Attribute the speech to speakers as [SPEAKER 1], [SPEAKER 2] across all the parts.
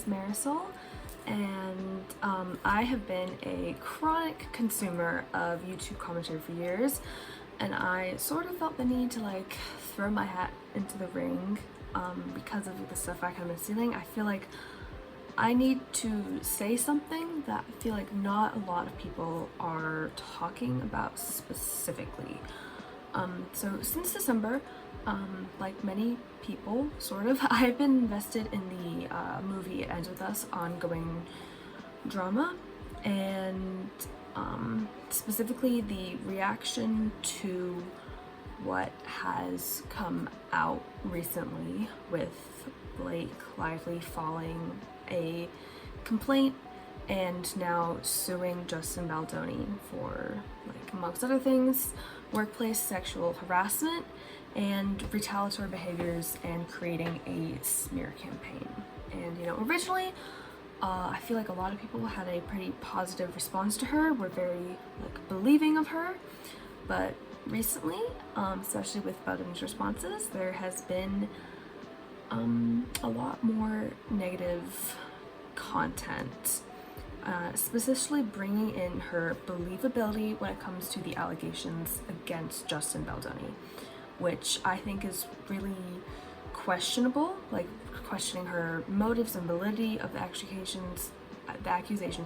[SPEAKER 1] Marisol, and I have been a chronic consumer of YouTube commentary for years, and I sort of felt the need to like throw my hat into the ring because of the stuff I have been seeing. I feel like I need to say something that I feel like not a lot of people are talking about specifically. So since December, like many people, sort of, I've been invested in the movie It Ends With Us ongoing drama, and specifically the reaction to what has come out recently with Blake Lively filing a complaint and now suing Justin Baldoni for, like, amongst other things, workplace sexual harassment and retaliatory behaviors and creating a smear campaign. And you know, originally I feel like a lot of people had a pretty positive response to her, were very like believing of her, but recently, especially with Baldoni's responses, there has been a lot more negative content, specifically bringing in her believability when it comes to the allegations against Justin Baldoni, which I think is really questionable, like questioning her motives and validity of the accusations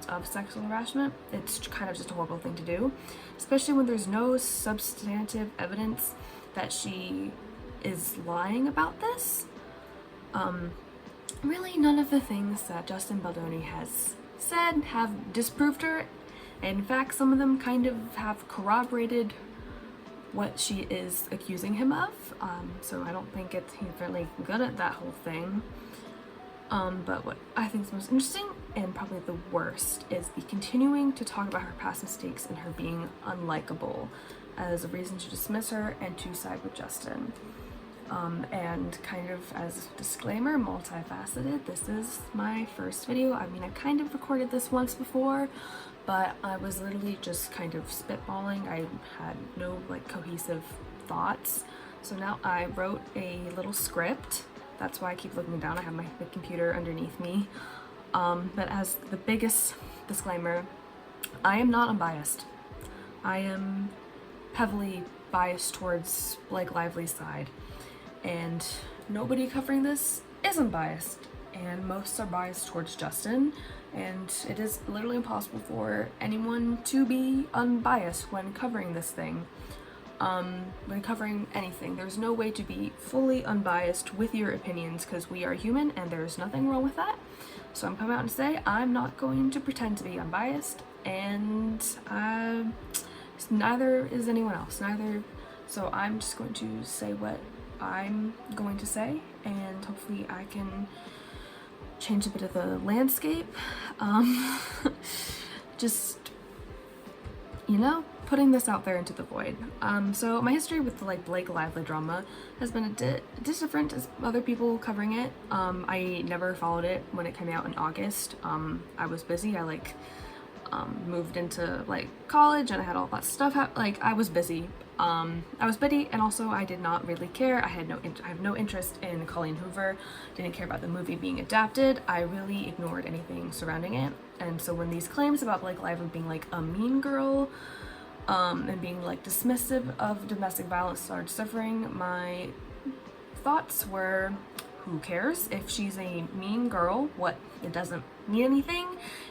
[SPEAKER 1] of sexual harassment. It's kind of just a horrible thing to do, especially when there's no substantive evidence that she is lying about this. Really none of the things that Justin Baldoni has said have disproved her. In fact, some of them kind of have corroborated what she is accusing him of. So I don't think he's really good at that whole thing. But what I think is most interesting and probably the worst is the continuing to talk about her past mistakes and her being unlikable as a reason to dismiss her and to side with Justin. And kind of as a disclaimer, multifaceted, this is my first video. I mean, I kind of recorded this once before, but I was literally just kind of spitballing. I had no like cohesive thoughts. So now I wrote a little script. That's why I keep looking down. I have my computer underneath me. But as the biggest disclaimer, I am not unbiased. I am heavily biased towards Blake Lively's side. And nobody covering this is unbiased, and most are biased towards Justin, and it is literally impossible for anyone to be unbiased when covering this thing. When covering anything, there's no way to be fully unbiased with your opinions because we are human and there's nothing wrong with that. So I'm coming out and say I'm not going to pretend to be unbiased, and neither is anyone else, so I'm just going to say what I'm going to say, and hopefully I can change a bit of the landscape. Just, you know, putting this out there into the void. So my history with the like Blake Lively drama has been a bit different as other people covering it. I never followed it when it came out in August. I was busy. I like moved into like college and I had all that stuff. I was busy. And also I did not really care. I have no interest in Colleen Hoover. Didn't care about the movie being adapted. I really ignored anything surrounding it. And so when these claims about Blake Lively being like a mean girl, and being like dismissive of domestic violence started suffering, my thoughts were, who cares if she's a mean girl? What? It doesn't mean anything.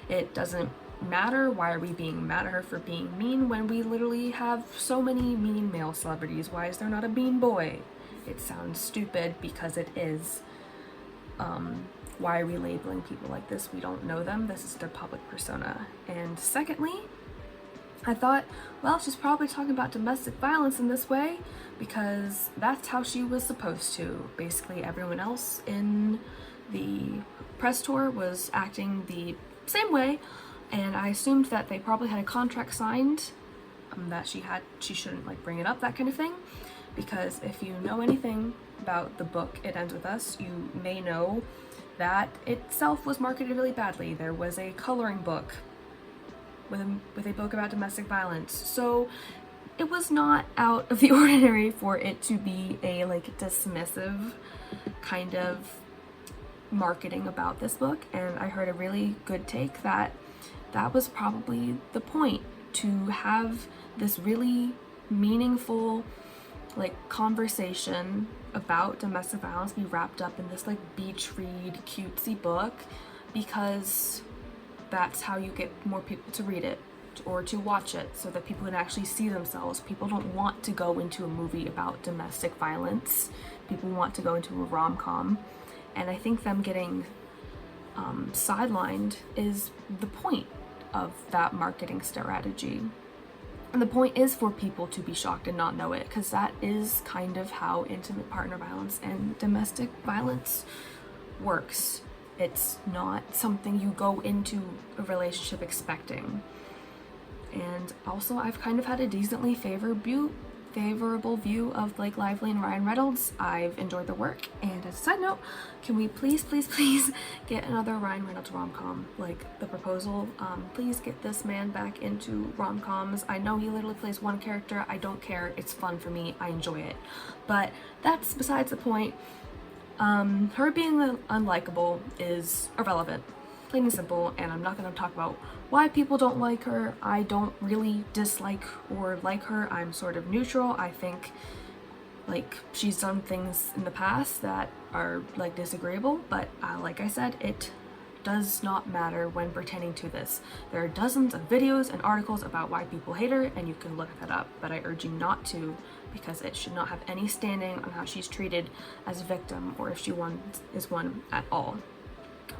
[SPEAKER 1] It doesn't matter. Why are we being mad at her for being mean when we literally have so many mean male celebrities? Why is there not a mean boy? It sounds stupid because it is. Why are we labeling people like this? We don't know them. This is their public persona. And secondly, I thought, well, she's probably talking about domestic violence in this way because that's how she was supposed to. Basically, everyone else in the press tour was acting the same way, and I assumed that they probably had a contract signed that she shouldn't like bring it up, that kind of thing. Because if you know anything about the book It Ends With Us, you may know that itself was marketed really badly. There was a coloring book with a book about domestic violence, so it was not out of the ordinary for it to be a like dismissive kind of marketing about this book, and I heard a really good take that that was probably the point, to have this really meaningful like conversation about domestic violence be wrapped up in this like beach read cutesy book, because that's how you get more people to read it or to watch it, so that people can actually see themselves. People don't want to go into a movie about domestic violence. People want to go into a rom-com, and I think them getting sidelined is the point of that marketing strategy. And the point is for people to be shocked and not know it, because that is kind of how intimate partner violence and domestic violence works. It's not something you go into a relationship expecting. And also, I've kind of had a decently favorable view of Blake Lively and Ryan Reynolds. I've enjoyed their work, and as a side note, can we please get another Ryan Reynolds rom-com? Like The Proposal. Please get this man back into rom-coms. I know he literally plays one character. I don't care. It's fun for me. I enjoy it. But that's besides the point. Her being unlikable is irrelevant, plain and simple, and I'm not going to talk about why people don't like her. I don't really dislike or like her. I'm sort of neutral. I think like she's done things in the past that are like disagreeable, but like I said, it does not matter when pertaining to this. There are dozens of videos and articles about why people hate her, and you can look that up, but I urge you not to, because it should not have any standing on how she's treated as a victim, or if she is one at all.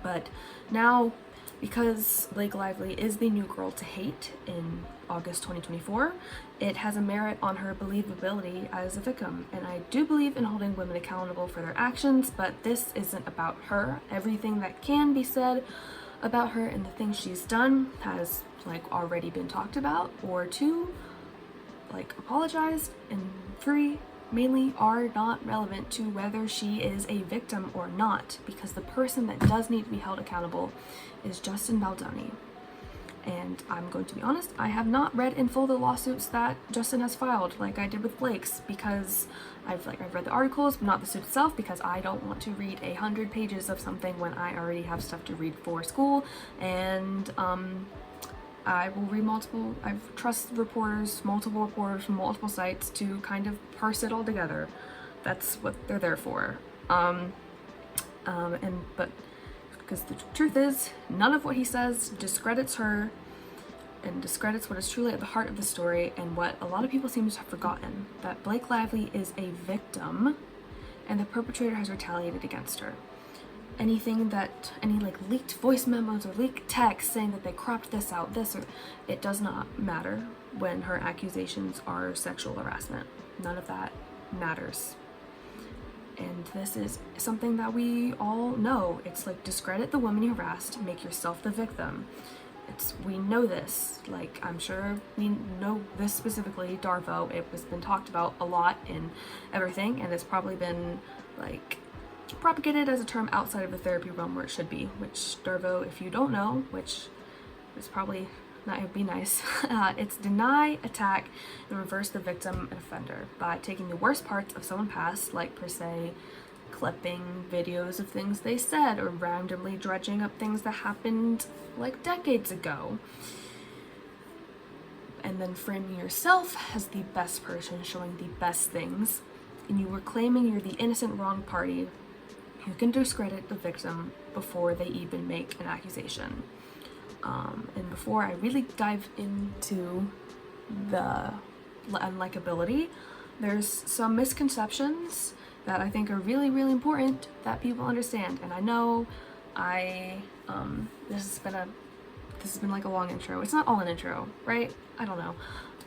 [SPEAKER 1] But now, because Blake Lively is the new girl to hate in August 2024, it has a merit on her believability as a victim. And I do believe in holding women accountable for their actions, but this isn't about her. Everything that can be said about her and the things she's done has like already been talked about, or two, like apologized, and three, mainly are not relevant to whether she is a victim or not, because the person that does need to be held accountable is Justin Baldoni. And I'm going to be honest, I have not read in full the lawsuits that Justin has filed like I did with Blake's, because I've read the articles, but not the suit itself, because I don't want to read 100 pages of something when I already have stuff to read for school. And I will read I trust multiple reporters from multiple sites to kind of parse it all together. That's what they're there for. But because the truth is, none of what he says discredits her and discredits what is truly at the heart of the story, and what a lot of people seem to have forgotten, that Blake Lively is a victim and the perpetrator has retaliated against her. Any like leaked voice memos or leaked texts saying that they cropped this out, it does not matter when her accusations are sexual harassment. None of that matters. And this is something that we all know. It's like, discredit the woman you harassed, make yourself the victim. We know this. Like, I'm sure we know this specifically, Darvo. It has been talked about a lot in everything, and it's probably been like propagated as a term outside of the therapy realm where it should be, which Darvo, if you don't know, which is probably not, it'd be nice, it's deny, attack, and reverse the victim and offender by taking the worst parts of someone's past, like per se clipping videos of things they said, or randomly dredging up things that happened like decades ago, and then framing yourself as the best person, showing the best things, and you were claiming you're the innocent wrong party. You can discredit the victim before they even make an accusation. And before I really dive into the unlikability, there's some misconceptions that I think are really, really important that people understand. And I know this has been like a long intro. It's not all an intro, right? I don't know.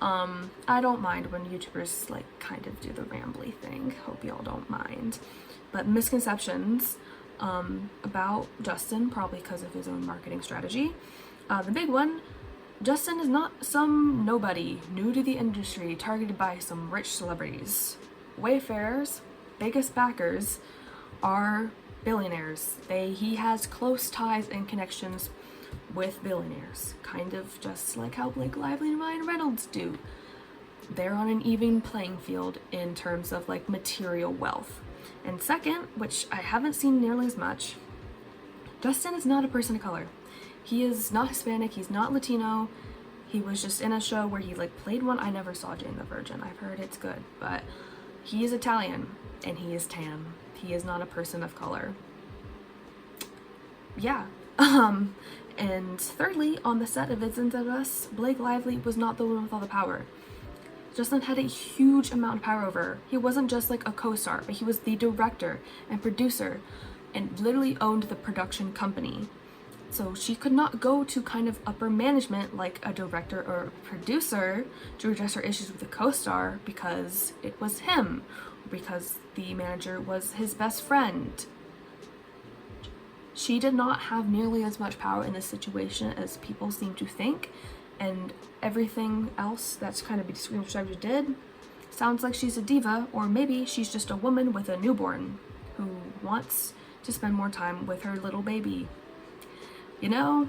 [SPEAKER 1] I don't mind when YouTubers like kind of do the rambly thing. Hope y'all don't mind. But misconceptions about Justin, probably because of his own marketing strategy. The big one, Justin is not some nobody new to the industry targeted by some rich celebrities. Wayfarer's biggest backers are billionaires. He has close ties and connections with billionaires, kind of just like how Blake Lively and Ryan Reynolds do. They're on an even playing field in terms of like material wealth. And second, which I haven't seen nearly as much, Justin is not a person of color. He is not Hispanic, he's not Latino. He was just in a show where he like played one. I never saw Jane the Virgin. I've heard it's good, but he is Italian and he is tan. He is not a person of color. Yeah. And thirdly, on the set of Vincent of Us, Blake Lively was not the one with all the power. Justin had a huge amount of power over her. He wasn't just like a co-star, but he was the director and producer and literally owned the production company. So she could not go to kind of upper management like a director or a producer to address her issues with a co-star because it was him, or because the manager was his best friend. She did not have nearly as much power in this situation as people seem to think, and everything else that's kind of been described as did sounds like she's a diva, or maybe she's just a woman with a newborn who wants to spend more time with her little baby. You know?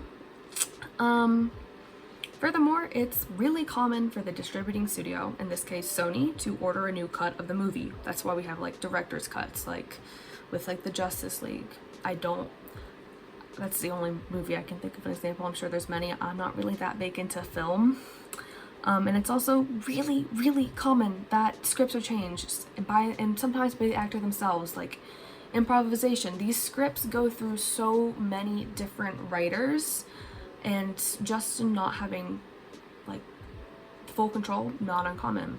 [SPEAKER 1] Furthermore, it's really common for the distributing studio, in this case Sony, to order a new cut of the movie. That's why we have like director's cuts, like with like the Justice League. That's the only movie I can think of an example. I'm sure there's many. I'm not really that big into film. And it's also really, really common that scripts are changed and sometimes by the actor themselves, like improvisation. These scripts go through so many different writers, and Justin not having like full control, not uncommon.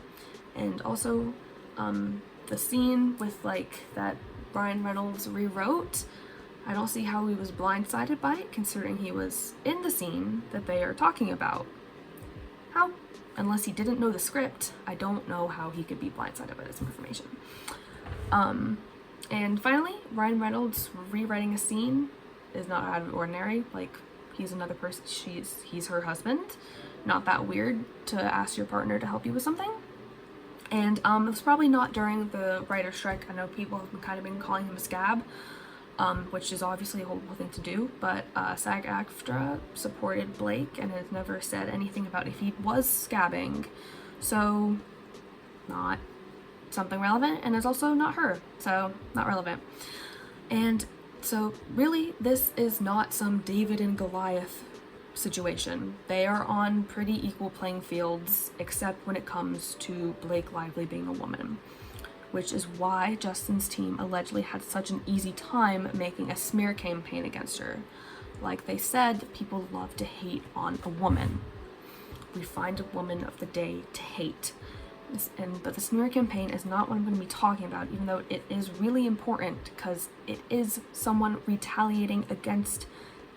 [SPEAKER 1] And also the scene with like that Ryan Reynolds rewrote, I don't see how he was blindsided by it, considering he was in the scene that they are talking about. How? Unless he didn't know the script, I don't know how he could be blindsided by this information. And finally, Ryan Reynolds rewriting a scene is not out of the ordinary. Like, he's another person, he's her husband. Not that weird to ask your partner to help you with something. And it was probably not during the writer's strike. I know people have kind of been calling him a scab, which is obviously a horrible thing to do, but SAG-AFTRA supported Blake and has never said anything about if he was scabbing. So, not something relevant, and is also not her, so not relevant. And so really, this is not some David and Goliath situation. They are on pretty equal playing fields, except when it comes to Blake Lively being a woman, which is why Justin's team allegedly had such an easy time making a smear campaign against her. Like they said, people love to hate on a woman. We find a woman of the day to hate. But the smear campaign is not what I'm going to be talking about, even though it is really important because it is someone retaliating against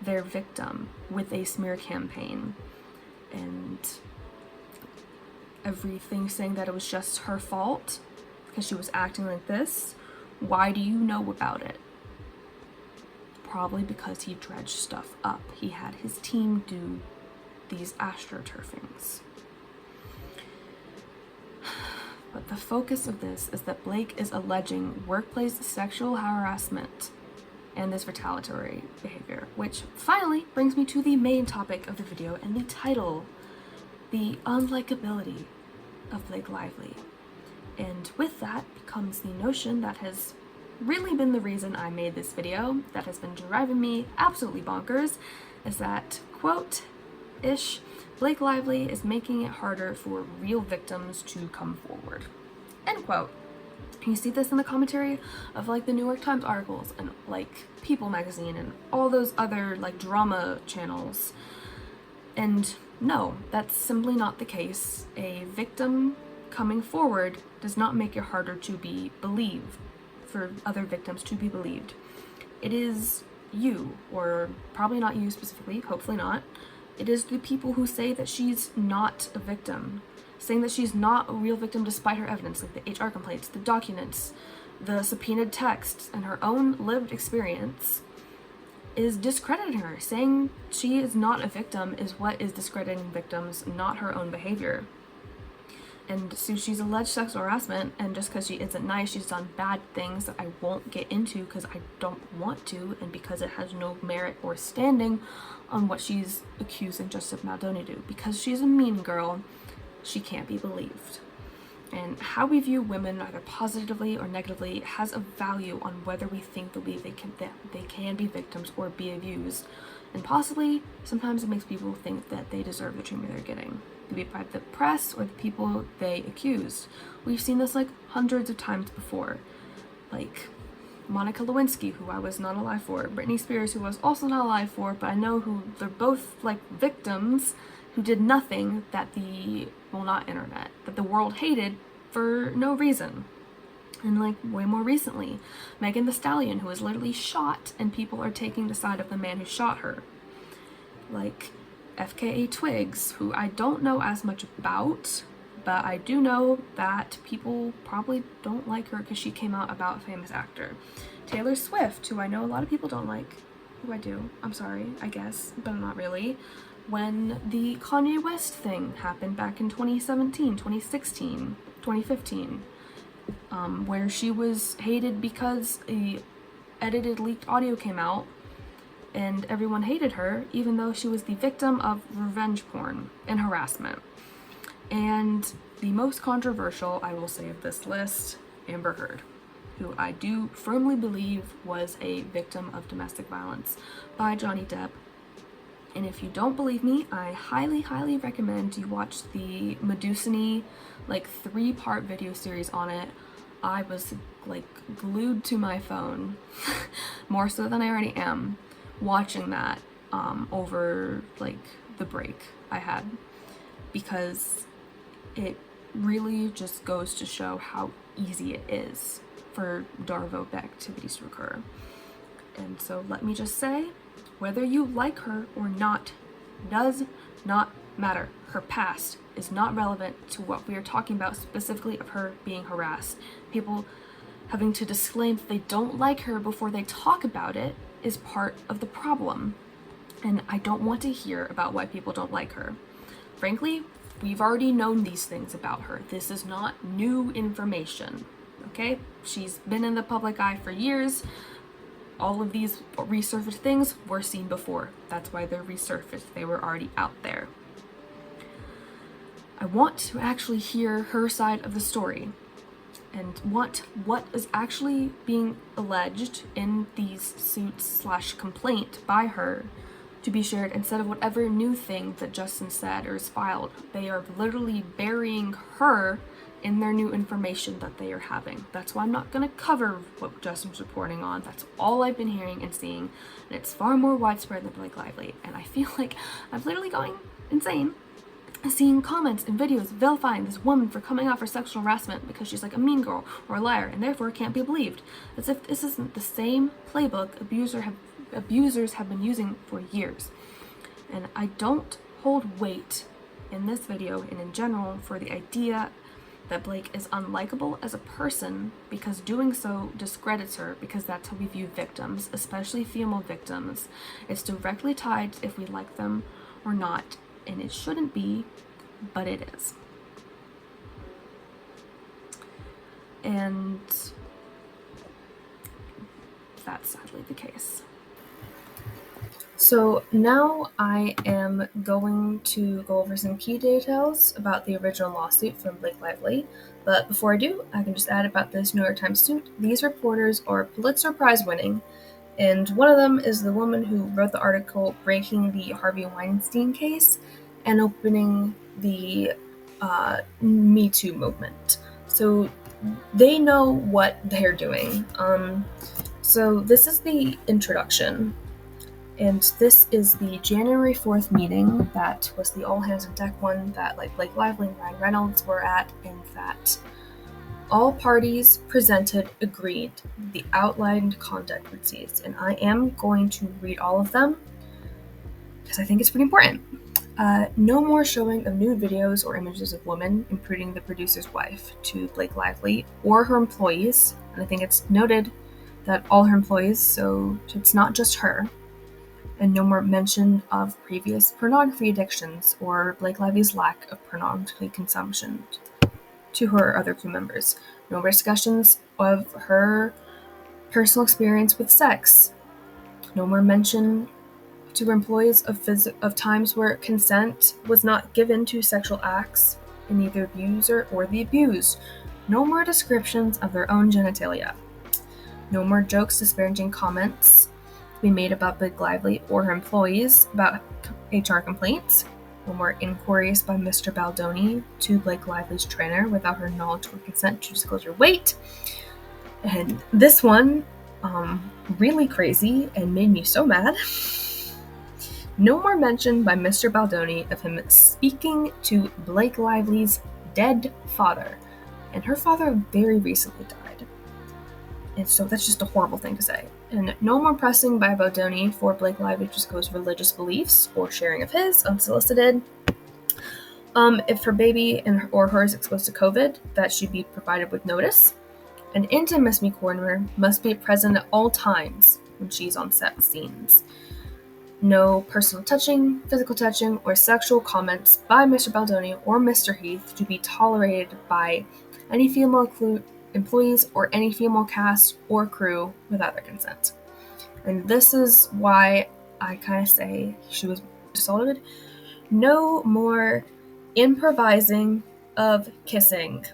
[SPEAKER 1] their victim with a smear campaign. And everything saying that it was just her fault because she was acting like this. Why do you know about it? Probably because he dredged stuff up. He had his team do these astroturfings. But the focus of this is that Blake is alleging workplace sexual harassment and this retaliatory behavior, which finally brings me to the main topic of the video and the title, the unlikability of Blake Lively. And with that comes the notion that has really been the reason I made this video, that has been driving me absolutely bonkers, is that, quote-ish, Blake Lively is making it harder for real victims to come forward. End quote. You see this in the commentary of like the New York Times articles and like People magazine and all those other like drama channels. And no, that's simply not the case. A victim coming forward does not make it harder to be believed, for other victims to be believed. It is you, or probably not you specifically, hopefully not. It is the people who say that she's not a victim, saying that she's not a real victim despite her evidence, like the HR complaints, the documents, the subpoenaed texts, and her own lived experience, is discrediting her. Saying she is not a victim is what is discrediting victims, not her own behavior. And so she's alleged sexual harassment, and just because she isn't nice, she's done bad things that I won't get into because I don't want to, and because it has no merit or standing on what she's accusing Justin Baldoni to do. Because she's a mean girl, she can't be believed. And how we view women, either positively or negatively, has a value on whether we think that they can be victims or be abused. And possibly, sometimes it makes people think that they deserve the treatment they're getting, be it by the press or the people they accused. We've seen this like hundreds of times before. Like Monica Lewinsky, who I was not alive for, Britney Spears, who I was also not alive for, but I know who they're both like victims who did nothing that the world hated for no reason. And like way more recently, Megan Thee Stallion, who was literally shot, and people are taking the side of the man who shot her. Like FKA Twigs, who I don't know as much about, but I do know that people probably don't like her because she came out about a famous actor. Taylor Swift, who I know a lot of people don't like, who I do, I'm sorry, I guess, but not really. When the Kanye West thing happened back in 2017, 2016, 2015, where she was hated because a edited leaked audio came out and everyone hated her, even though she was the victim of revenge porn and harassment. And the most controversial, I will say, of this list, Amber Heard, who I do firmly believe was a victim of domestic violence by Johnny Depp. And if you don't believe me, I highly, highly recommend you watch the Medusone, like 3-part video series on it. I was like glued to my phone, more so than I already am, watching that over like the break I had, because it really just goes to show how easy it is for Darvo activities to occur. And so let me just say, whether you like her or not does not matter. Her past is not relevant to what we are talking about, specifically of her being harassed. People having to disclaim that they don't like her before they talk about it is part of the problem. And I don't want to hear about why people don't like her. Frankly, we've already known these things about her. This is not new information, okay? She's been in the public eye for years. All of these resurfaced things were seen before. That's why they're resurfaced. They were already out there. I want to actually hear her side of the story and want what is actually being alleged in these suits/complaint by her to be shared instead of whatever new thing that Justin said or is filed. They are literally burying her in their new information that they are having. That's why I'm not going to cover what Justin's reporting on. That's all I've been hearing and seeing, and it's far more widespread than Blake Lively. And I feel like I'm literally going insane seeing comments and videos vilifying this woman for coming out for sexual harassment because she's like a mean girl or a liar and therefore can't be believed. As if this isn't the same playbook abusers have been using for years. And I don't hold weight in this video and in general for the idea that Blake is unlikable as a person, because doing so discredits her, because that's how we view victims, especially female victims. It's directly tied to if we like them or not, and it shouldn't be, but it is. And that's sadly the case. So now I am going to go over some key details about the original lawsuit from Blake Lively. But before I do, I can just add about this New York Times suit. These reporters are Pulitzer Prize winning, and one of them is the woman who wrote the article breaking the Harvey Weinstein case and opening the Me Too movement. So they know what they're doing. So this is the introduction. And this is the January 4th meeting that was the all hands on deck one that like Blake Lively and Ryan Reynolds were at, and that all parties presented agreed the outlined conduct would cease. And I am going to read all of them because I think it's pretty important. No more showing of nude videos or images of women, including the producer's wife, to Blake Lively or her employees. And I think it's noted that all her employees, so it's not just her. And no more mention of previous pornography addictions or Blake Lively's lack of pornography consumption to her or other crew members. No more discussions of her personal experience with sex. No more mention to her employees of times where consent was not given to sexual acts in either abuser or the abused. No more descriptions of their own genitalia. No more jokes, disparaging comments to be made about Blake Lively or her employees about HR complaints. No more inquiries by Mr. Baldoni to Blake Lively's trainer without her knowledge or consent to disclose her weight. And this one, really crazy and made me so mad. No more mention by Mr. Baldoni of him speaking to Blake Lively's dead father. And her father very recently died. And so that's just a horrible thing to say. And no more pressing by Baldoni for Blake Lively to disclose religious beliefs or sharing of his unsolicited. If her baby or her is exposed to COVID, that should be provided with notice. An intimacy coordinator must be present at all times when she's on set scenes. No personal touching, physical touching, or sexual comments by Mr. Baldoni or Mr. Heath to be tolerated by any female employees or any female cast or crew without their consent. And this is why I kind of say she was assaulted. No more improvising of kissing.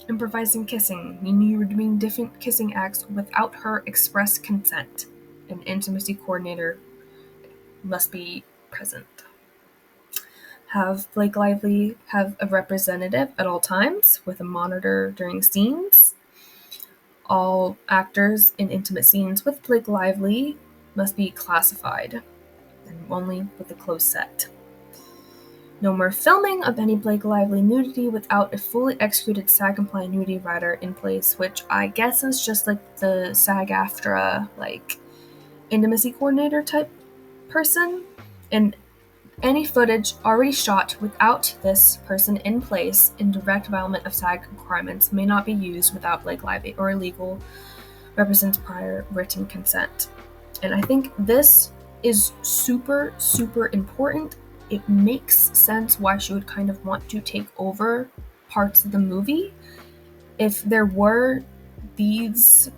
[SPEAKER 1] Improvising kissing, meaning you were doing different kissing acts without her express consent. An intimacy coordinator must be present. Have Blake Lively have a representative at all times with a monitor during scenes. All actors in intimate scenes with Blake Lively must be classified and only with a closed set. No more filming of any Blake Lively nudity without a fully executed SAG-compliant nudity rider in place, which I guess is just like the SAG-AFTRA, like, intimacy coordinator type person. And any footage already shot without this person in place in direct violation of SAG requirements may not be used without Blake Lively or legal represents prior written consent. And I think this is super, super important. It makes sense why she would kind of want to take over parts of the movie. If there were these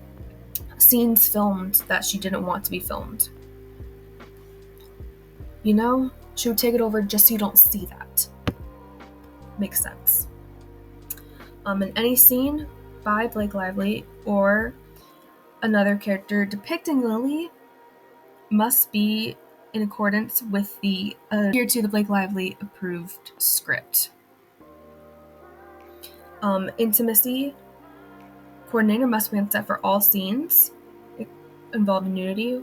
[SPEAKER 1] scenes filmed that she didn't want to be filmed, you know, she would take it over just so you don't see that. Makes sense. In any scene by Blake Lively or another character depicting Lily must be in accordance with the adhere to the Blake Lively approved script. Intimacy coordinator must be on set for all scenes involving nudity.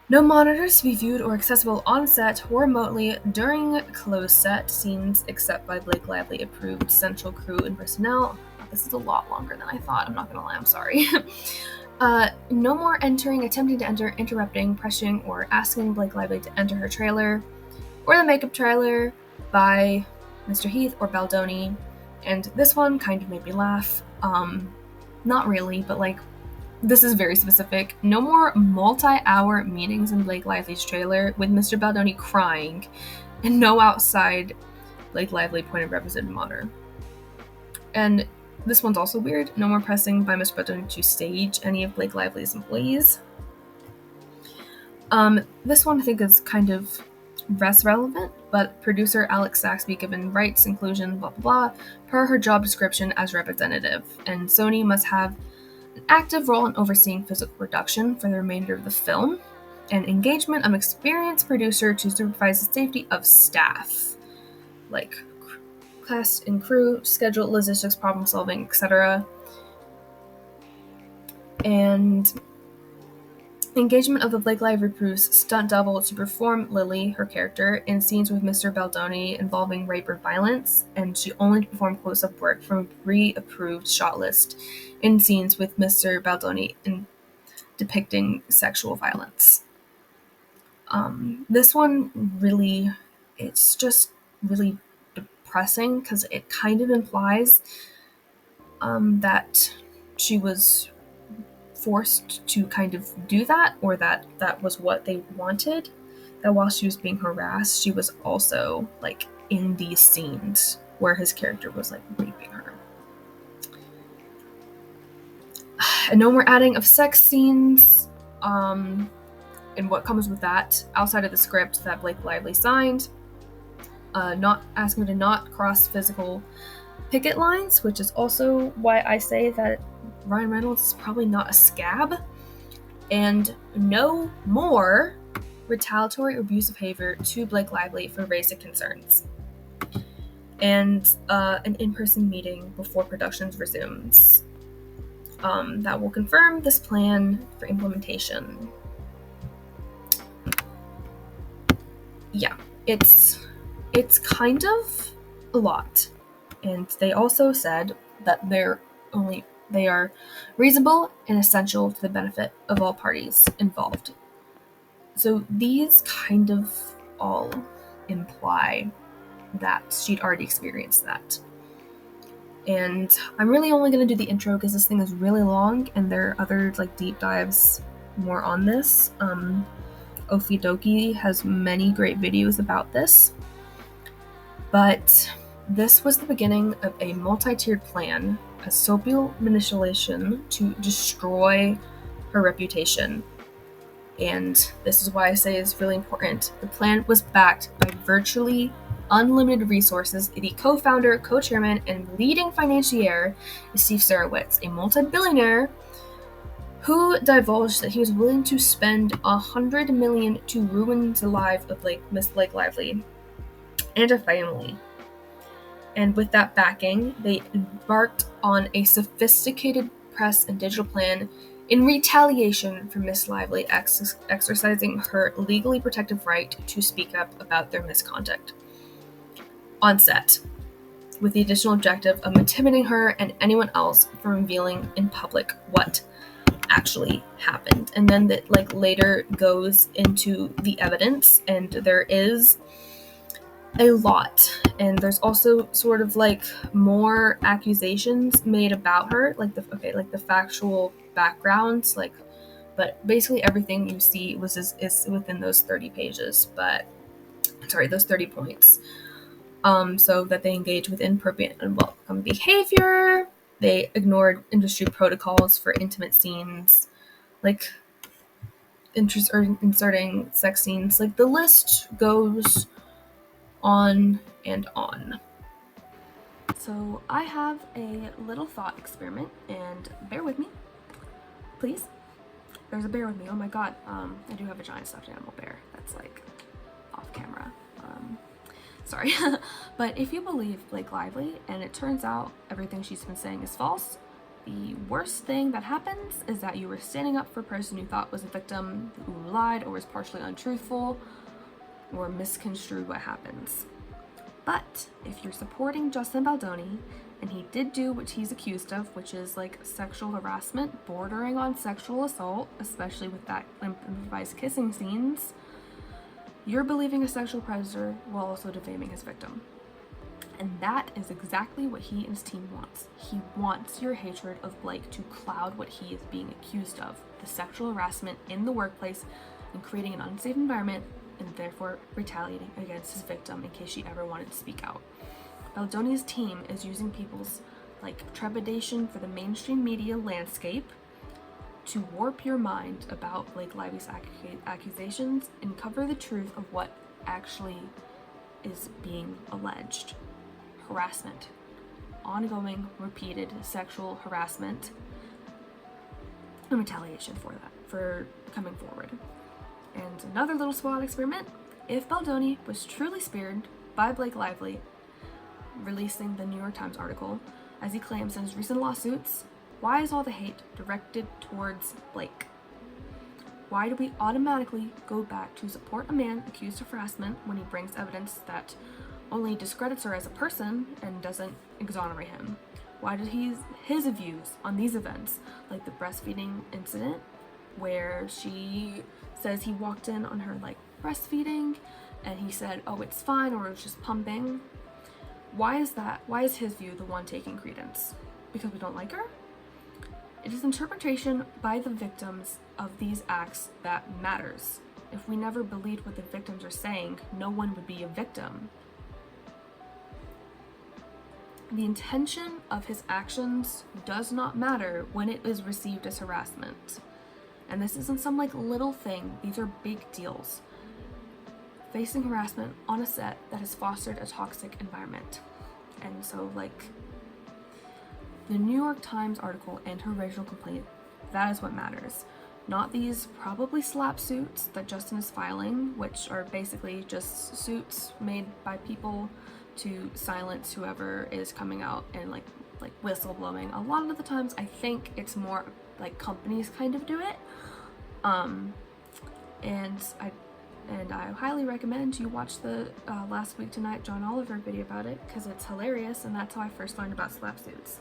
[SPEAKER 1] No monitors to be viewed or accessible on set or remotely during closed set scenes except by Blake Lively approved central crew and personnel. This is a lot longer than I thought. I'm not gonna lie, I'm sorry. No more entering, attempting to enter, interrupting, pressing, or asking Blake Lively to enter her trailer or the makeup trailer by Mr. Heath or Baldoni. And this one kind of made me laugh. Not really, but like, this is very specific. No more multi-hour meetings in Blake Lively's trailer with Mr. Baldoni crying and no outside Blake Lively point of representative monitor. And this one's also weird. No more pressing by Mr. Baldoni to stage any of Blake Lively's employees. This one I think is kind of less relevant, but producer Alex Saxby given rights, inclusion, blah blah blah, per her job description as representative. And Sony must have an active role in overseeing physical production for the remainder of the film, and engagement of an experienced producer to supervise the safety of staff, like cast and crew, schedule, logistics, problem solving, etc. And engagement of the Blake Lively approved stunt double to perform Lily, her character, in scenes with Mr. Baldoni involving rape or violence, and she only performed close-up work from a pre-approved shot list in scenes with Mr. Baldoni in depicting sexual violence. This one really, it's just really depressing because it kind of implies that she was forced to kind of do that, or that was what they wanted, that while she was being harassed, she was also like in these scenes where his character was like raping her. And no more adding of sex scenes and what comes with that outside of the script that Blake Lively signed. not asking her to not cross physical picket lines, which is also why I say that Ryan Reynolds is probably not a scab, and no more retaliatory or abusive behavior to Blake Lively for raising concerns, and an in-person meeting before productions resumes that will confirm this plan for implementation. Yeah, it's kind of a lot, and they also said that they are reasonable and essential to the benefit of all parties involved. So these kind of all imply that she'd already experienced that. And I'm really only going to do the intro because this thing is really long, and there are other like deep dives more on this. Ophie Dokie has many great videos about this. But this was the beginning of a multi-tiered plan, a social manipulation to destroy her reputation. And this is why I say it's really important. The plan was backed by virtually unlimited resources. The co-founder, co-chairman, and leading financier is Steve Sarowitz, a multi-billionaire who divulged that he was willing to spend $100 million to ruin the life of Miss Blake Lively and her family. And with that backing, they embarked on a sophisticated press and digital plan in retaliation for Miss Lively exercising her legally protected right to speak up about their misconduct on set, with the additional objective of intimidating her and anyone else from revealing in public what actually happened. And then that later goes into the evidence, and there is a lot, and there's also sort of more accusations made about her, the factual backgrounds, but basically everything you see is within those 30 pages, those 30 points. So that they engage with inappropriate and unwelcome behavior, they ignored industry protocols for intimate scenes, inserting sex scenes, the list goes on and on. So I have a little thought experiment, and bear with me, please. There's a bear with me. Oh my god. I do have a giant stuffed animal bear that's off camera. Sorry. But if you believe Blake Lively and it turns out everything she's been saying is false, the worst thing that happens is that you were standing up for a person you thought was a victim who lied or was partially untruthful or misconstrued what happens. But if you're supporting Justin Baldoni, and he did do what he's accused of, which is sexual harassment bordering on sexual assault, especially with that improvised kissing scenes, you're believing a sexual predator while also defaming his victim. And that is exactly what he and his team wants. He wants your hatred of Blake to cloud what he is being accused of, the sexual harassment in the workplace, and creating an unsafe environment, and therefore retaliating against his victim in case she ever wanted to speak out. Baldoni's team is using people's trepidation for the mainstream media landscape to warp your mind about Blake Lively's accusations and cover the truth of what actually is being alleged. Harassment. Ongoing, repeated sexual harassment and retaliation for that, for coming forward. And another little SWOT experiment. If Baldoni was truly speared by Blake Lively releasing the New York Times article, as he claims in his recent lawsuits, why is all the hate directed towards Blake? Why do we automatically go back to support a man accused of harassment when he brings evidence that only discredits her as a person and doesn't exonerate him? Why did his views on these events, like the breastfeeding incident, where she says he walked in on her breastfeeding and he said, oh, it's fine, or it was just pumping? Why is that? Why is his view the one taking credence? Because we don't like her? It is interpretation by the victims of these acts that matters. If we never believed what the victims are saying, no one would be a victim. The intention of his actions does not matter when it is received as harassment. And this isn't some little thing. These are big deals. facing harassment on a set that has fostered a toxic environment. And so, like, the New York Times article and her racial complaint, that is what matters. Not these probably slap suits that Justin is filing, which are basically just suits made by people to silence whoever is coming out and like whistleblowing. A lot of the times I think it's more like companies kind of do it. And I highly recommend you watch the Last Week Tonight John Oliver video about it, because it's hilarious, and that's how I first learned about slap suits.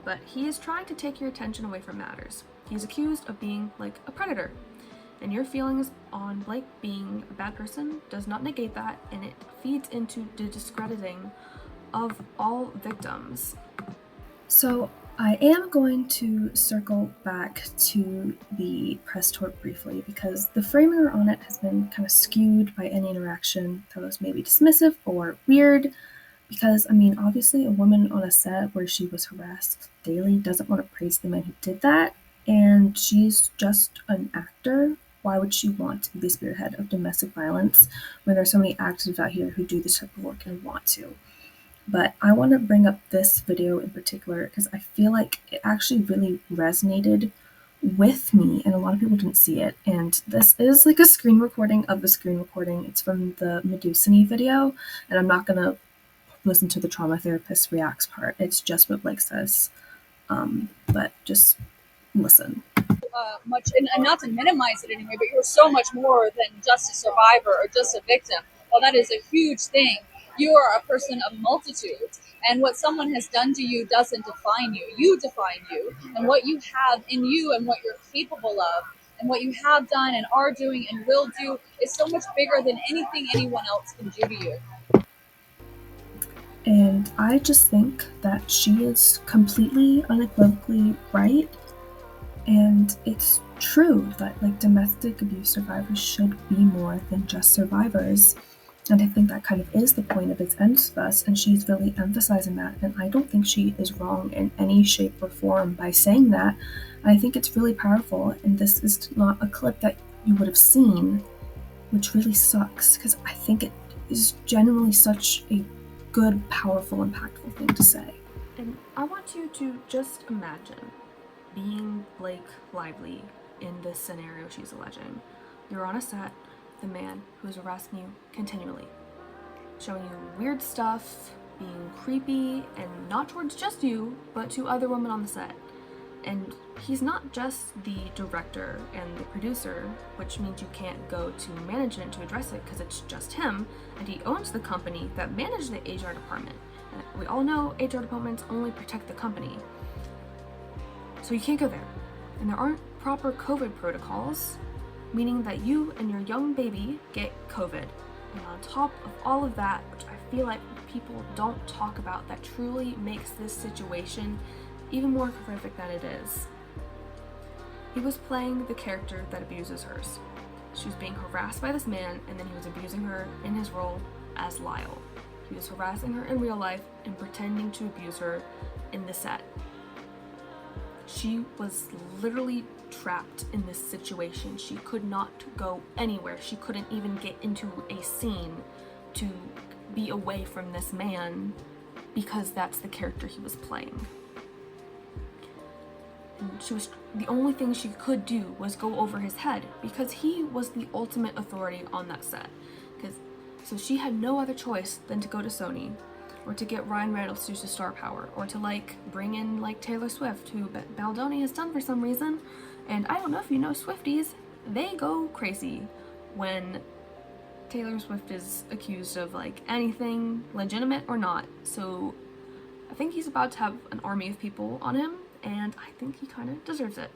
[SPEAKER 1] But he is trying to take your attention away from matters. He's accused of being like a predator, and your feelings on Blake being a bad person does not negate that, and it feeds into the discrediting of all victims. So I am going to circle back to the press tour briefly, because the framing on it has been kind of skewed by any interaction that was maybe dismissive or weird. Because, I mean, obviously a woman on a set where she was harassed daily doesn't want to praise the man who did that, and she's just an actor. Why would she want to be the spearhead of domestic violence when there's so many actors out here who do this type of work and want to? But I want to bring up this video in particular because I feel like it actually really resonated with me, and a lot of people didn't see it. And this is like a screen recording of the screen recording. It's from the Medusone video, and I'm not gonna listen to the trauma therapist reacts part. It's just what Blake says. But just listen.
[SPEAKER 2] Much, and not to minimize it anyway, but you're so much more than just a survivor or just a victim. Well, that is a huge thing. You are a person of multitudes, and what someone has done to you doesn't define you. You define you, and what you have in you and what you're capable of and what you have done and are doing and will do is so much bigger than anything anyone else can do to you.
[SPEAKER 1] And I just think that she is completely unequivocally right. And it's true that like domestic abuse survivors should be more than just survivors. And I think that kind of is the point of its end to us, and she's really emphasizing that. And I don't think she is wrong in any shape or form by saying that. I think it's really powerful, and this is not a clip that you would have seen, which really sucks, because I think it is genuinely such a good, powerful, impactful thing to say. And I want you to just imagine being Blake Lively in this scenario she's alleging. You're on a set, the man who's harassing you continually, showing you weird stuff, being creepy, and not towards just you, but to other women on the set. And he's not just the director and the producer, which means you can't go to management to address it because it's just him, and he owns the company that managed the HR department. And we all know HR departments only protect the company. So you can't go there. And there aren't proper COVID protocols, meaning that you and your young baby get COVID. And on top of all of that, which I feel like people don't talk about, that truly makes this situation even more horrific than it is. He was playing the character that abuses hers. She was being harassed by this man, and then he was abusing her in his role as Lyle. He was harassing her in real life and pretending to abuse her in the set. She was literally trapped in this situation. She could not go anywhere. She couldn't even get into a scene to be away from this man because that's the character he was playing. And the only thing she could do was go over his head because he was the ultimate authority on that set. So she had no other choice than to go to Sony, or to get Ryan Reynolds to use star power, or to like bring in like Taylor Swift, who Baldoni has done for some reason. And I don't know if you know Swifties, they go crazy when Taylor Swift is accused of like anything legitimate or not. So I think he's about to have an army of people on him, and I think he kind of deserves it.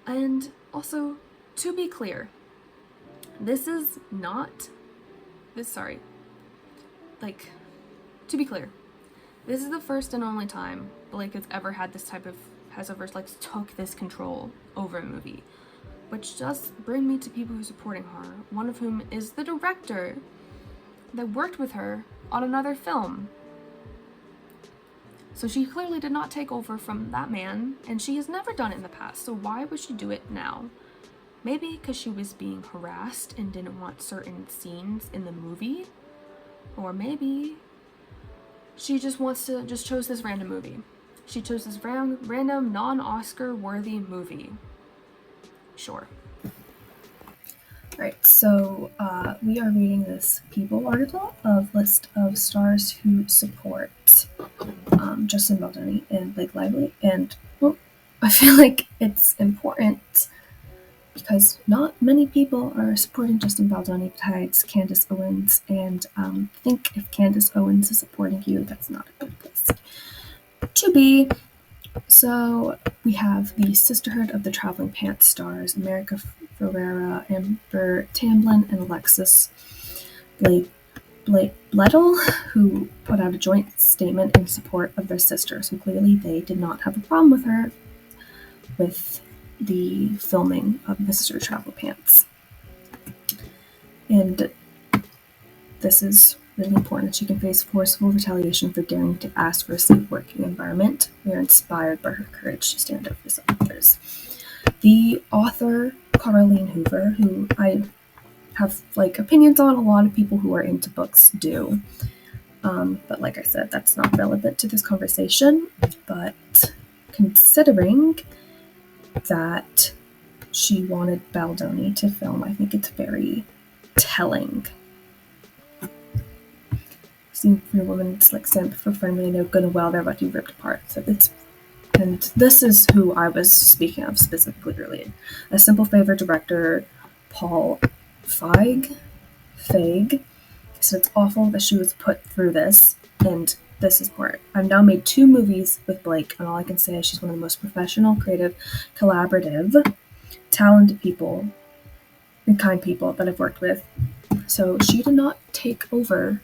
[SPEAKER 1] And also, to be clear, to be clear, this is the first and only time Blake has ever had took this control over a movie. Which does bring me to people who are supporting her, one of whom is the director that worked with her on another film. So she clearly did not take over from that man, and she has never done it in the past, so why would she do it now? Maybe because she was being harassed and didn't want certain scenes in the movie. Or maybe she just chose this random movie. She chose this random non-Oscar worthy movie. Sure. Alright, so we are reading this People article of list of stars who support Justin Baldoni and Blake Lively, and well, I feel like it's important because not many people are supporting Justin Baldoni besides Candace Owens, and I think if Candace Owens is supporting you, that's not a good place to be. So we have the Sisterhood of the Traveling Pants stars, America Ferrera, Amber Tamblyn, and Alexis Blake Bledel, who put out a joint statement in support of their sister. So clearly they did not have a problem with her with the filming of the Sister Travel Pants. And this is really important. She can face forceful retaliation for daring to ask for a safe working environment. We are inspired by her courage to stand up for others. The author, Caroline Hoover, who I have opinions on, a lot of people who are into books do. But like I said, that's not relevant to this conversation. But considering that she wanted Baldoni to film, I think it's very telling. Seeing for women, it's stand for friendly, no good and well, they're about to be ripped apart. So and this is who I was speaking of specifically earlier. A Simple Favor director, Paul Feig. So it's awful that she was put through this, and this is part. I've now made 2 movies with Blake, and all I can say is she's one of the most professional, creative, collaborative, talented people and kind people that I've worked with. So she did not take over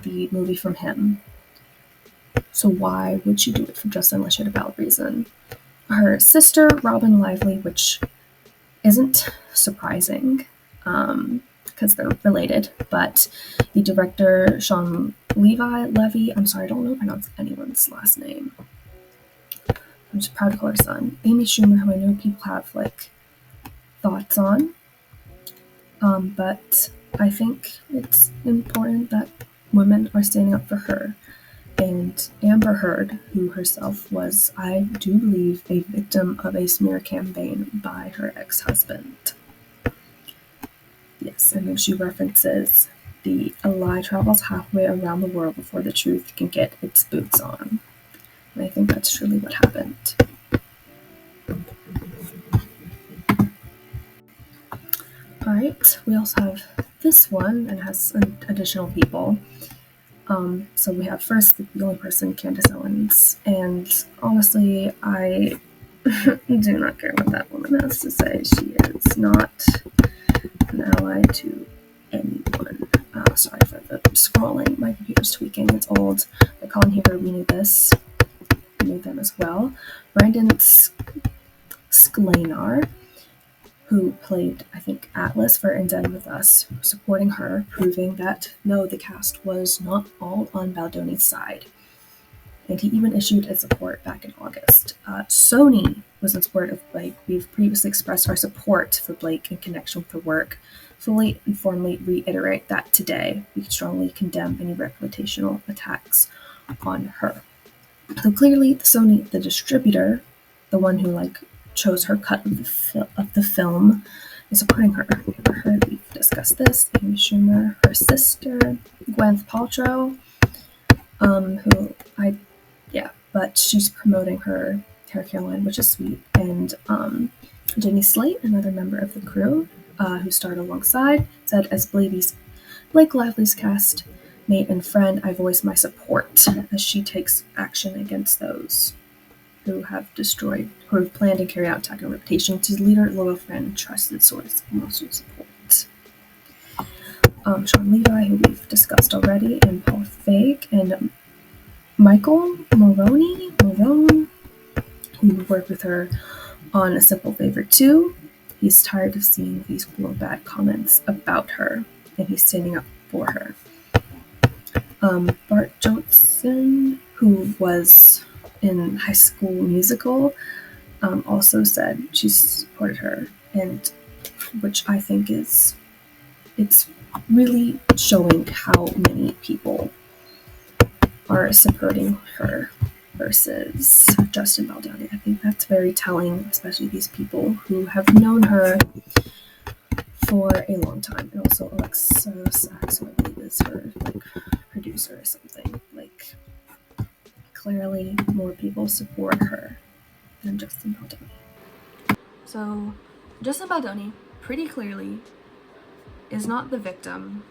[SPEAKER 1] the movie from him. So why would she do it for Justin unless she had a valid reason? Her sister, Robin Lively, which isn't surprising, because they're related, but the director, Sean Levy, I'm sorry, I don't know how to pronounce anyone's last name. I'm just proud to call her son. Amy Schumer, who I know people have thoughts on, but I think it's important that women are standing up for her. And Amber Heard, who herself was, I do believe, a victim of a smear campaign by her ex-husband. Yes, and then she references a lie travels halfway around the world before the truth can get its boots on. And I think that's truly what happened. Alright, we also have this one, and it has additional people. So we have first the only person, Candace Owens, and honestly, I do not care what that woman has to say. She is not an ally to anyone. Sorry for the scrolling. My computer's tweaking. It's old. But Colin Hoover, we knew this. We knew them as well. Brandon Sklenar, who played, I think, Atlas for In Dead With Us, supporting her, proving that, no, the cast was not all on Baldoni's side. And he even issued a support back in August. Sony was in support of Blake. We've previously expressed our support for Blake in connection with her work. Fully and formally reiterate that today we strongly condemn any reputational attacks on her. So clearly, Sony, the distributor, the one who chose her cut of the film, is supporting her. We've discussed this. Amy Schumer, her sister, Gwyneth Paltrow, but she's promoting her hair care line, which is sweet. And Jenny Slate, another member of the crew, who starred alongside, said, as Blake Lively's cast mate and friend, I voice my support as she takes action against those who have planned and carried out attack on reputation. To leader, loyal friend, and trusted source of emotional support. Sean Levi, who we've discussed already, and Paul Feig, and Michael Morone, who worked with her on A Simple Favor 2. He's tired of seeing these bad comments about her, and he's standing up for her. Bart Johnson, who was in High School Musical, also said she supported her. And which I think it's really showing how many people are supporting her versus Justin Baldoni. I think that's very telling, especially these people who have known her for a long time. And also Alexa Sachs, who I believe is her producer or something. Clearly more people support her than Justin Baldoni. So Justin Baldoni pretty clearly is not the victim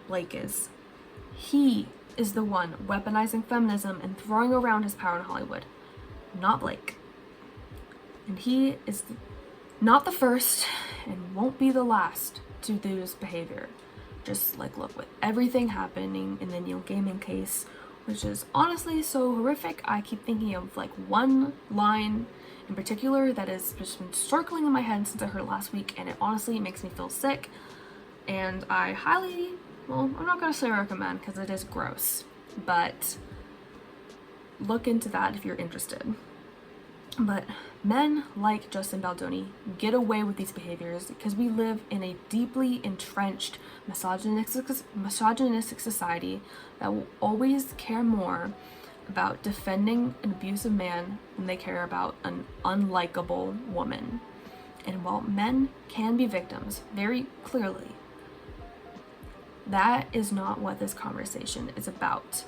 [SPEAKER 1] Blake is. He is the one weaponizing feminism and throwing around his power in Hollywood, not Blake. And he is not the first and won't be the last to do this behavior. Just look with everything happening in the Neil Gaiman case, which is honestly so horrific. I keep thinking of one line in particular that has just been circling in my head since I heard it last week, and it honestly makes me feel sick. And I highly, I'm not going to say recommend because it is gross, but look into that if you're interested. But men like Justin Baldoni get away with these behaviors because we live in a deeply entrenched misogynistic society that will always care more about defending an abusive man than they care about an unlikable woman. And while men can be victims, very clearly, that is not what this conversation is about.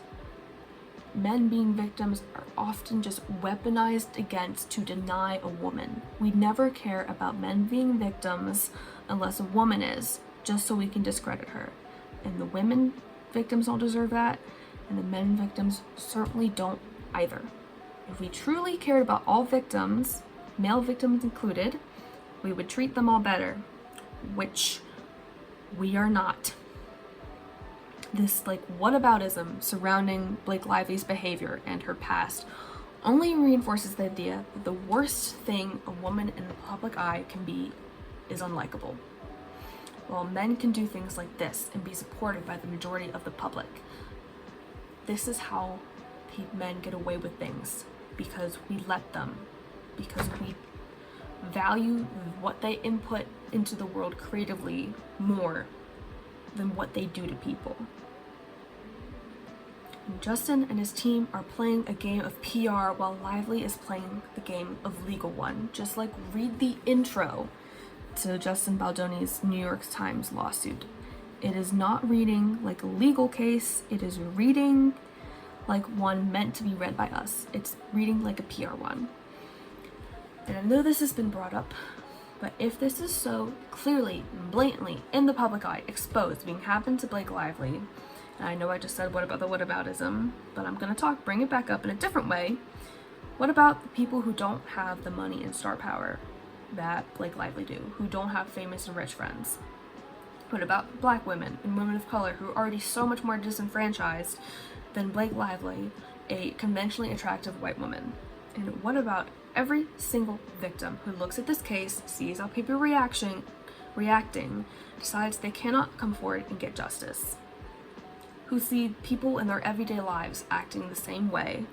[SPEAKER 1] Men being victims are often just weaponized against to deny a woman. We never care about men being victims unless a woman is, just so we can discredit her. And the women victims don't deserve that, and the men victims certainly don't either. If we truly cared about all victims, male victims included, we would treat them all better, which we are not. This whataboutism surrounding Blake Lively's behavior and her past only reinforces the idea that the worst thing a woman in the public eye can be is unlikable. While men can do things like this and be supported by the majority of the public, this is how men get away with things, because we let them, because we value what they input into the world creatively more than what they do to people. And Justin and his team are playing a game of PR while Lively is playing the game of legal one. Just read the intro to Justin Baldoni's New York Times lawsuit. It is not reading like a legal case, it is reading like one meant to be read by us. It's reading like a PR one. And I know this has been brought up, but if this is so clearly, blatantly, in the public eye, exposed, being happened to Blake Lively, and I know I just said what about the whataboutism, but I'm going to bring it back up in a different way. What about the people who don't have the money and star power that Blake Lively do, who don't have famous and rich friends? What about black women and women of color who are already so much more disenfranchised than Blake Lively, a conventionally attractive white woman? And what about every single victim who looks at this case, sees how people are reacting, decides they cannot come forward and get justice? Who see people in their everyday lives acting the same way,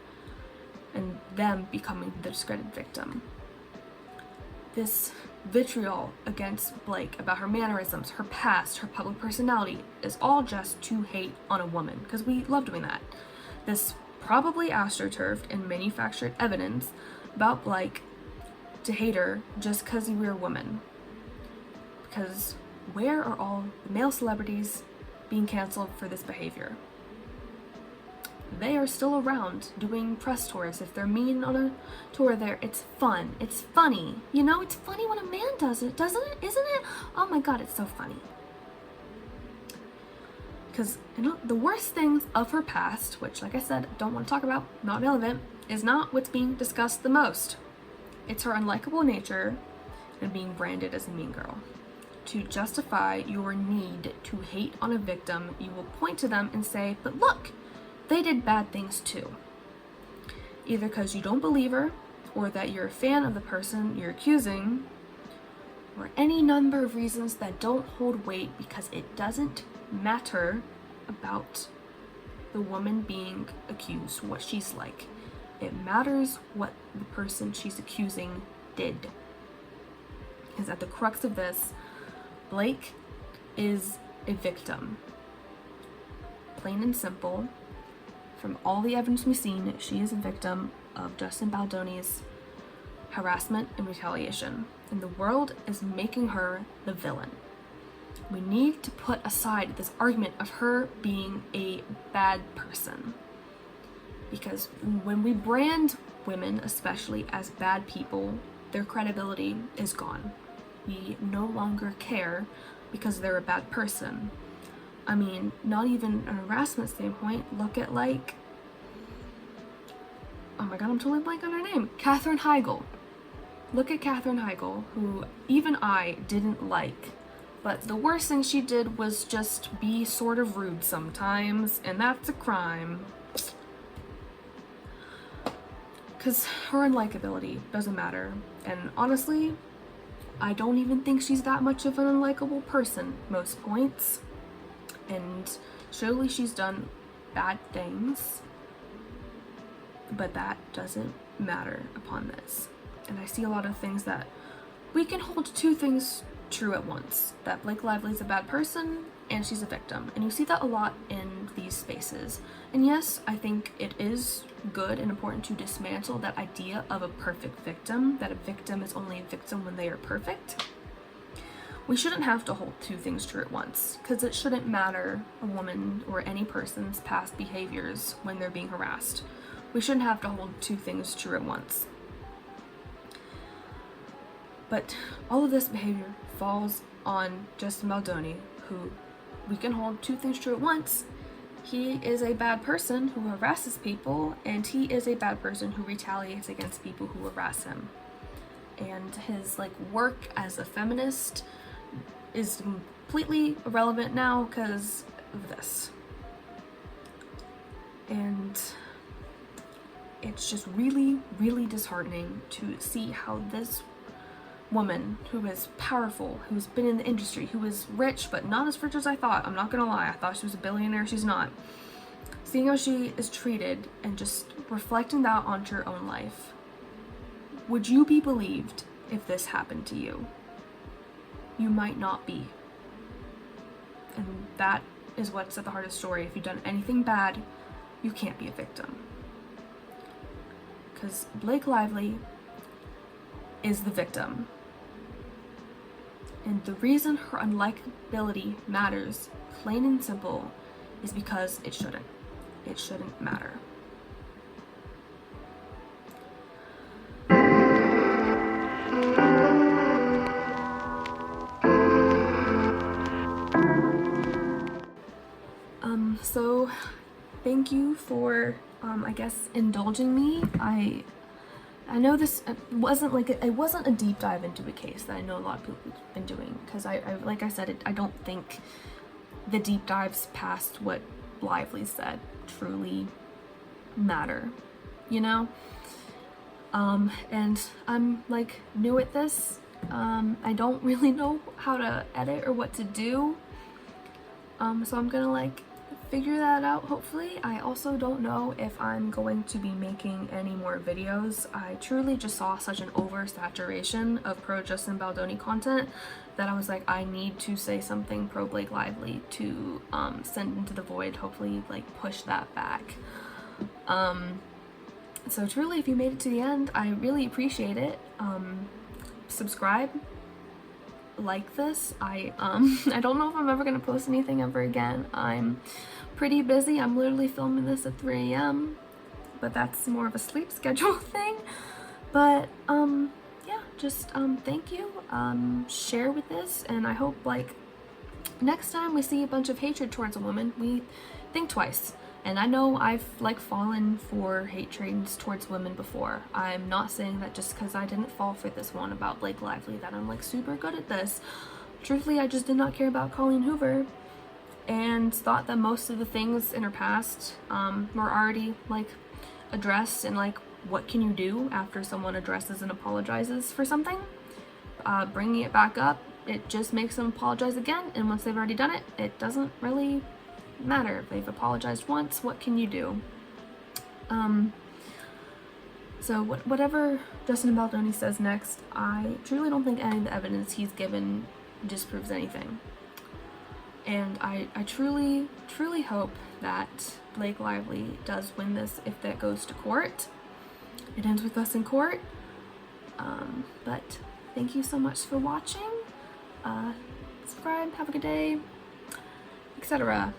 [SPEAKER 1] and them becoming the discredited victim? This vitriol against Blake about her mannerisms, her past, her public personality is all just to hate on a woman, because we love doing that. This probably astroturfed and manufactured evidence about Blake to hate her just because we're a woman. Because where are all the male celebrities being canceled for this behavior? They are still around doing press tours. If they're mean on a tour there, it's fun. It's funny. You know, it's funny when a man does it, doesn't it? Isn't it? Oh my god, it's so funny. Because the worst things of her past, which like I said, I don't want to talk about, not relevant, is not what's being discussed the most. It's her unlikable nature and being branded as a mean girl. To justify your need to hate on a victim, you will point to them and say, but look, they did bad things too. Either because you don't believe her, or that you're a fan of the person you're accusing, or any number of reasons that don't hold weight because it doesn't matter about the woman being accused, what she's like. It matters what the person she's accusing did. Because at the crux of this, Blake is a victim. Plain and simple. From all the evidence we've seen, she is a victim of Justin Baldoni's harassment and retaliation. And the world is making her the villain. We need to put aside this argument of her being a bad person. Because when we brand women, especially, as bad people, their credibility is gone. We no longer care because they're a bad person. I mean, not even an harassment standpoint. Look at, like, oh my god, I'm totally blank on her name. Katherine Heigl. Look at Katherine Heigl, who even I didn't like. But the worst thing she did was just be sort of rude sometimes, and that's a crime. Because her unlikability doesn't matter. And honestly, I don't even think she's that much of an unlikable person most points. And surely she's done bad things, but that doesn't matter upon this. And I see a lot of things that we can hold two things true at once. That Blake Lively's a bad person and she's a victim. And you see that a lot in these spaces. And yes, I think it is good and important to dismantle that idea of a perfect victim, that a victim is only a victim when they are perfect. We shouldn't have to hold two things true at once, because it shouldn't matter a woman or any person's past behaviors when they're being harassed. We shouldn't have to hold two things true at once. But all of this behavior falls on Justin Baldoni, who we can hold two things true at once. He is a bad person who harasses people, and he is a bad person who retaliates against people who harass him. And his work as a feminist is completely irrelevant now because of this. And it's just really, really disheartening to see how this woman, who is powerful, who's been in the industry, who is rich, but not as rich as I thought. I'm not gonna lie, I thought she was a billionaire, she's not. Seeing how she is treated and just reflecting that onto her own life. Would you be believed if this happened to you? You might not be. And that is what's at the heart of the story. If you've done anything bad, you can't be a victim. Because Blake Lively is the victim. And the reason her unlikability matters, plain and simple, is because it shouldn't. It shouldn't matter. So thank you for, I guess, indulging me. I know this wasn't it wasn't a deep dive into a case that I know a lot of people have been doing, because I like I said, I don't think the deep dives past what Lively said truly matter, you know? And I'm new at this. I don't really know how to edit or what to do. So I'm gonna figure that out, hopefully. I also don't know if I'm going to be making any more videos. I truly just saw such an oversaturation of pro Justin Baldoni content that I was like, I need to say something pro Blake Lively to send into the void, hopefully push that back. So truly, if you made it to the end, I really appreciate it. Subscribe, like this. I don't know if I'm ever gonna post anything ever again. I'm pretty busy. I'm literally filming this at 3 a.m. but that's more of a sleep schedule thing. But yeah, just thank you. Share with this, and I hope next time we see a bunch of hatred towards a woman, we think twice. And I know I've fallen for hate trains towards women before. I'm not saying that just because I didn't fall for this one about Blake Lively that I'm super good at this. Truthfully, I just did not care about Colleen Hoover and thought that most of the things in her past were already addressed, and what can you do after someone addresses and apologizes for something? Bringing it back up, it just makes them apologize again, and once they've already done it, it doesn't really matter. If they've apologized once, what can you do? So whatever Justin Baldoni says next, I truly don't think any of the evidence he's given disproves anything. And I truly, truly hope that Blake Lively does win this if that goes to court. It ends with us in court. But thank you so much for watching. Subscribe, have a good day, etc.